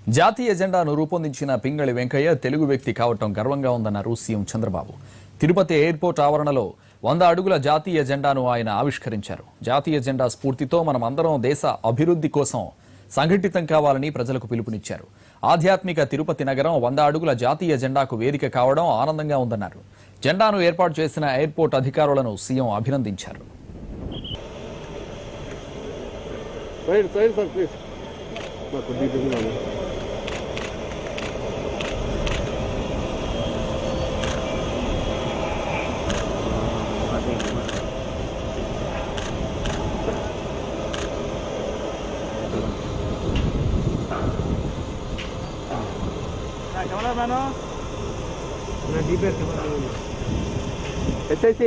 జాతీయ జెండాను రూపొందించిన పింగళి వెంకయ్య తెలుగు వ్యక్తి కావటం గర్వంగా ఉందన్నారు సీఎం చంద్రబాబు. తిరుపతి ఎయిర్పోర్ట్ ఆవరణలో 100 అడుగుల జాతీయ జెండాను ఆయన ఆవిష్కరించారు. జాతీయ జెండా స్ఫూర్తితో మనమందరం దేశ అభివృద్ధి కోసం సంఘటితం కావాలని ప్రజలకు పిలుపునిచ్చారు. ఆధ్యాత్మిక తిరుపతి నగరం 100 అడుగుల జాతీయ జెండాకు వేదిక కావడం ఆనందంగా ఉందన్నారు. జెండాను ఏర్పాటు చేసిన ఎయిర్పోర్ట్ అధికారులను సీఎం అభినందించారు. SIC